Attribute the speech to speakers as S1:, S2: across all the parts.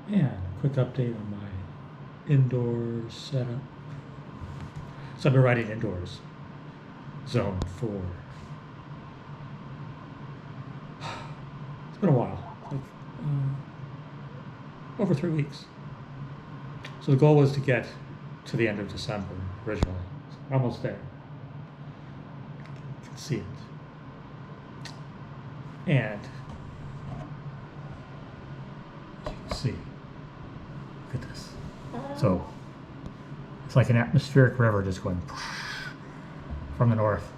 S1: And a quick update on my indoor setup. So I've been riding indoors, Zone 4. It's been a while, like over 3 weeks. So the goal was to get to the end of December originally. So almost there. You can see it. And as you can see, look at this. So it's like an atmospheric river just going from the north.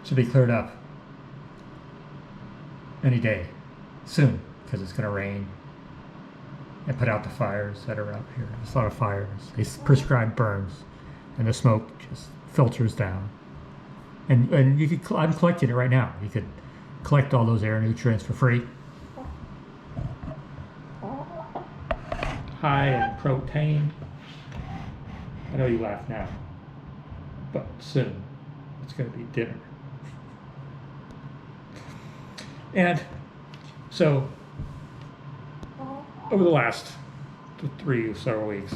S1: Should be cleared up any day soon because it's going to rain and put out the fires that are out here. There's a lot of fires. They prescribe burns, and the smoke just filters down. And you could. I'm collecting it right now. You could collect all those air nutrients for free. High in protein. I know you laugh now, but soon it's going to be dinner. And so over the last 3 or so weeks,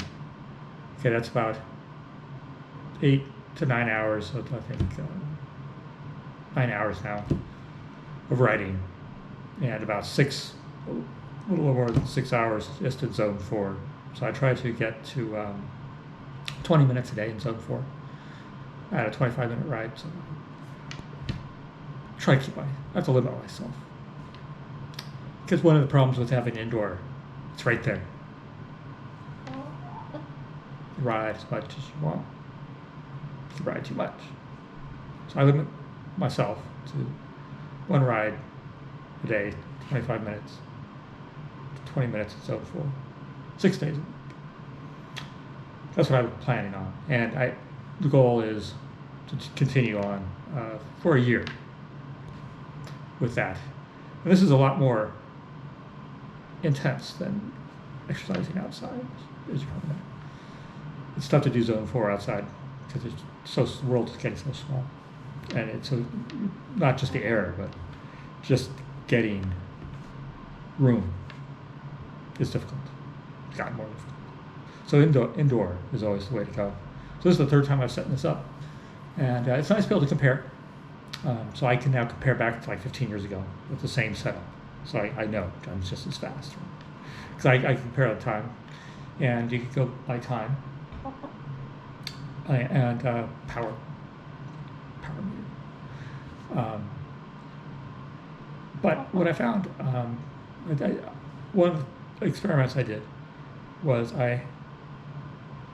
S1: okay, that's about 8 to 9 hours, I think 9 hours now of riding, and about a little more than 6 hours just in Zone 4. So I try to get to 20 minutes a day in Zone 4. I had a 25-minute ride, so I have to limit myself. Because one of the problems with having indoor, it's right there. You ride as much as you want. You ride too much. So I limit myself to one ride a day, 25 minutes, 20 minutes in Zone 4, 6 days a week. That's what I'm planning on. And the goal is to continue on for a year with that. And this is a lot more intense than exercising outside, as you probably know. It's tough to do Zone 4 outside because the world is getting so small. And it's not just the air, but just getting room is difficult. It's gotten more difficult. So indoor is always the way to go. So this is the third time I've set this up. And it's nice to be able to compare. So I can now compare back to like 15 years ago with the same setup. So I know I'm just as fast. Because I can compare all the time. And you can go by time. And power meter. But what I found, one of the experiments I did was I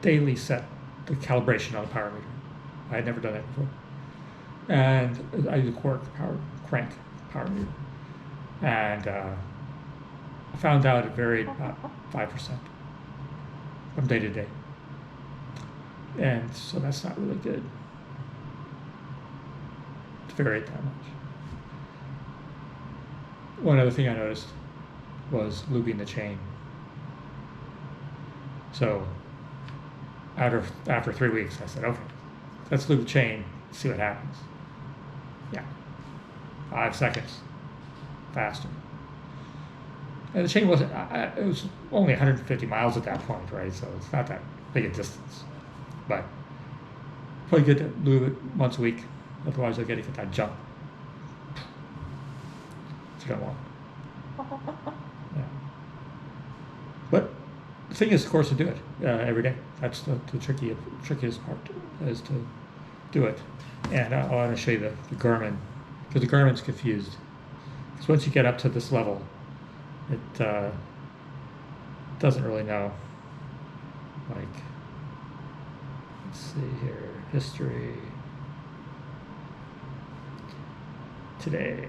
S1: daily set the calibration on the power meter. I had never done that before. And I use a crank power meter. And I found out it varied about 5% from day to day. And so that's not really good to vary it that much. One other thing I noticed was lubing the chain. So after 3 weeks, I said, okay, let's lube the chain, see what happens. Yeah, 5 seconds faster. And the chain wasn't, it was only 150 miles at that point, right? So it's not that big a distance. But probably good to lube it once a week. Otherwise, you'll get that jump. Which you don't want. Yeah. But the thing is, of course, to do it every day. That's the trickiest part, is to do it. And I want to show you the Garmin, because the Garmin's confused. Because once you get up to this level, it doesn't really know. Like, let's see here, history, today.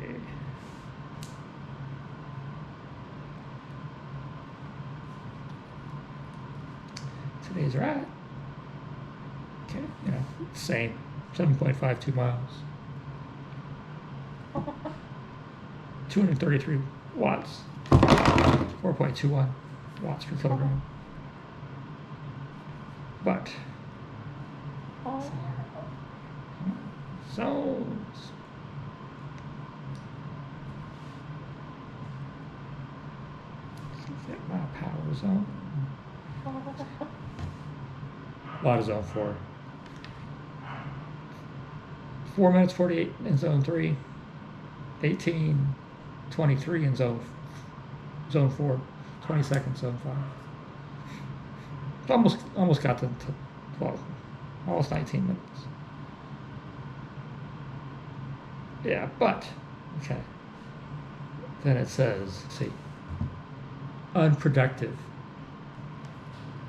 S1: Today's right. Okay, yeah, same, 7.52 miles. 233 watts, 4.21 watts per kilogram. But zones. Power zone. A lot of zone 4. 4 minutes 48 in zone 3. 18, 23 in zone 4. 20 seconds zone 5. Almost got to well, almost 19 minutes. Yeah, but okay. Then it says, let's see, unproductive.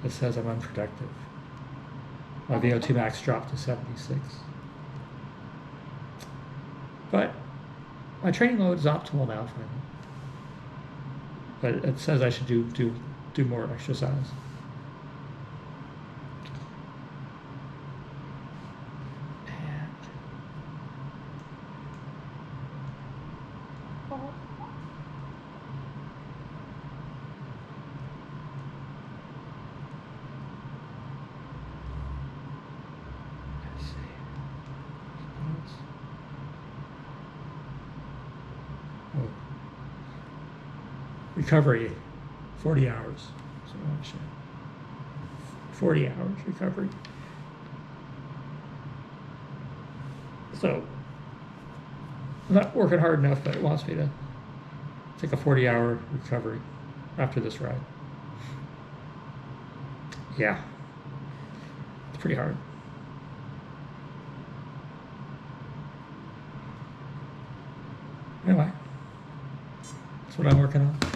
S1: It says I'm unproductive. My VO2 max dropped to 76. But my training load is optimal now for me. But it says I should do more exercise. Recovery, 40 hours. So I want to show 40 hours recovery. So I'm not working hard enough, but it wants me to take a 40-hour recovery after this ride. Yeah, it's pretty hard. Anyway, that's what I'm working on.